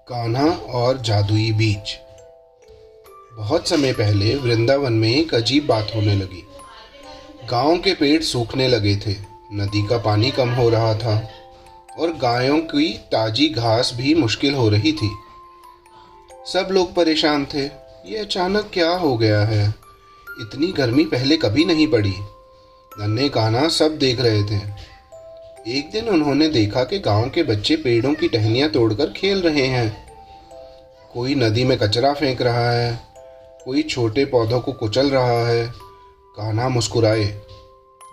कान्हा और जादुई बीज। बहुत समय पहले वृंदावन में एक अजीब बात होने लगी। गांव के पेड़ सूखने लगे थे, नदी का पानी कम हो रहा था और गायों की ताजी घास भी मुश्किल हो रही थी। सब लोग परेशान थे। ये अचानक क्या हो गया है? इतनी गर्मी पहले कभी नहीं पड़ी। नन्हे कान्हा सब देख रहे थे। एक दिन उन्होंने देखा कि गांव के बच्चे पेड़ों की टहनियां तोड़कर खेल रहे हैं। कोई नदी में कचरा फेंक रहा है, कोई छोटे पौधों को कुचल रहा है। कान्हा मुस्कुराए,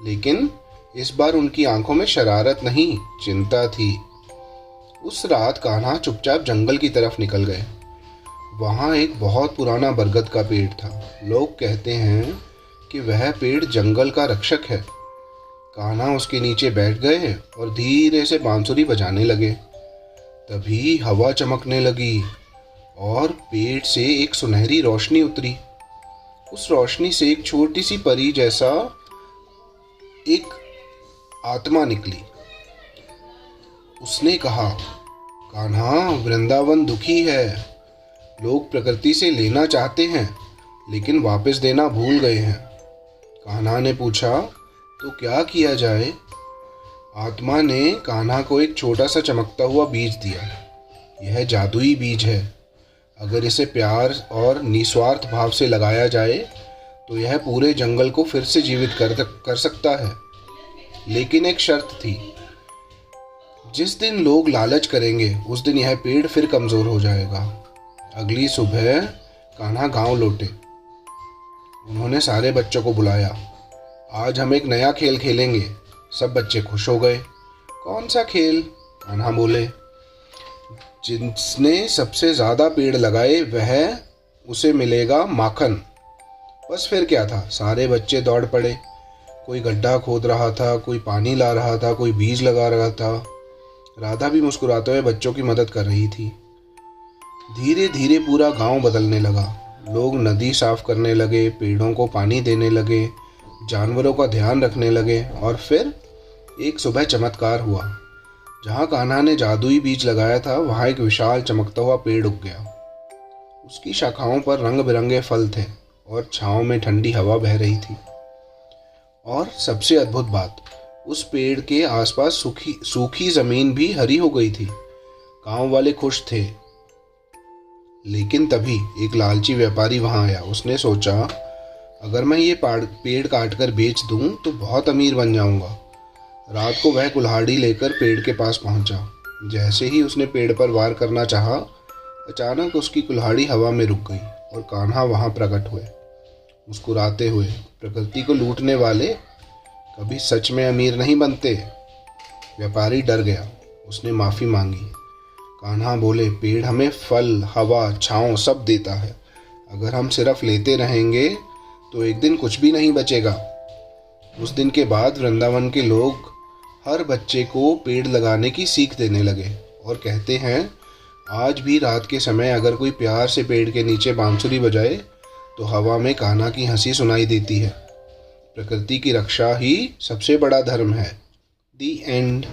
लेकिन इस बार उनकी आंखों में शरारत नहीं, चिंता थी। उस रात कान्हा चुपचाप जंगल की तरफ निकल गए। वहां एक बहुत पुराना बरगद का पेड़ था। लोग कहते हैं कि वह पेड़ जंगल का रक्षक है। कान्हा उसके नीचे बैठ गए और धीरे से बांसुरी बजाने लगे। तभी हवा चमकने लगी और पेड़ से एक सुनहरी रोशनी उतरी। उस रोशनी से एक छोटी सी परी जैसा एक आत्मा निकली। उसने कहा, कान्हा, वृंदावन दुखी है। लोग प्रकृति से लेना चाहते हैं, लेकिन वापस देना भूल गए हैं। कान्हा ने पूछा, तो क्या किया जाए? आत्मा ने कान्हा को एक छोटा सा चमकता हुआ बीज दिया। यह जादुई बीज है। अगर इसे प्यार और निस्वार्थ भाव से लगाया जाए तो यह पूरे जंगल को फिर से जीवित कर सकता है। लेकिन एक शर्त थी। जिस दिन लोग लालच करेंगे उस दिन यह पेड़ फिर कमजोर हो जाएगा। अगली सुबह कान्हा गांव लौटे। उन्होंने सारे बच्चों को बुलाया। आज हम एक नया खेल खेलेंगे। सब बच्चे खुश हो गए। कौन सा खेल? कान्हा बोले। जिसने सबसे ज्यादा पेड़ लगाए वह उसे मिलेगा माखन। बस फिर क्या था, सारे बच्चे दौड़ पड़े। कोई गड्ढा खोद रहा था, कोई पानी ला रहा था, कोई बीज लगा रहा था। राधा भी मुस्कुराते हुए बच्चों की मदद कर रही थी। धीरे धीरे पूरा गांव बदलने लगा। लोग नदी साफ करने लगे, पेड़ों को पानी देने लगे, जानवरों का ध्यान रखने लगे। और फिर एक सुबह चमत्कार हुआ। जहाँ कान्हा ने जादुई बीज लगाया था वहाँ एक विशाल चमकता हुआ पेड़ उग गया। उसकी शाखाओं पर रंग बिरंगे फल थे और छाँव में ठंडी हवा बह रही थी। और सबसे अद्भुत बात, उस पेड़ के आसपास सूखी जमीन भी हरी हो गई थी। गांव वाले खुश थे। लेकिन तभी एक लालची व्यापारी वहां आया। उसने सोचा, अगर मैं ये पेड़ काट कर बेच दूं तो बहुत अमीर बन जाऊंगा। रात को वह कुल्हाड़ी लेकर पेड़ के पास पहुंचा। जैसे ही उसने पेड़ पर वार करना चाहा, अचानक उसकी कुल्हाड़ी हवा में रुक गई और कान्हा वहां प्रकट हुए, मुस्कुराते हुए। प्रकृति को लूटने वाले कभी सच में अमीर नहीं बनते। व्यापारी डर गया। उसने माफ़ी मांगी। कान्हा बोले, पेड़ हमें फल, हवा, छाँव सब देता है। अगर हम सिर्फ लेते रहेंगे तो एक दिन कुछ भी नहीं बचेगा। उस दिन के बाद वृंदावन के लोग हर बच्चे को पेड़ लगाने की सीख देने लगे और कहते हैं, आज भी रात के समय अगर कोई प्यार से पेड़ के नीचे बांसुरी बजाए तो हवा में कान्हा की हंसी सुनाई देती है। प्रकृति की रक्षा ही सबसे बड़ा धर्म है। दी एंड।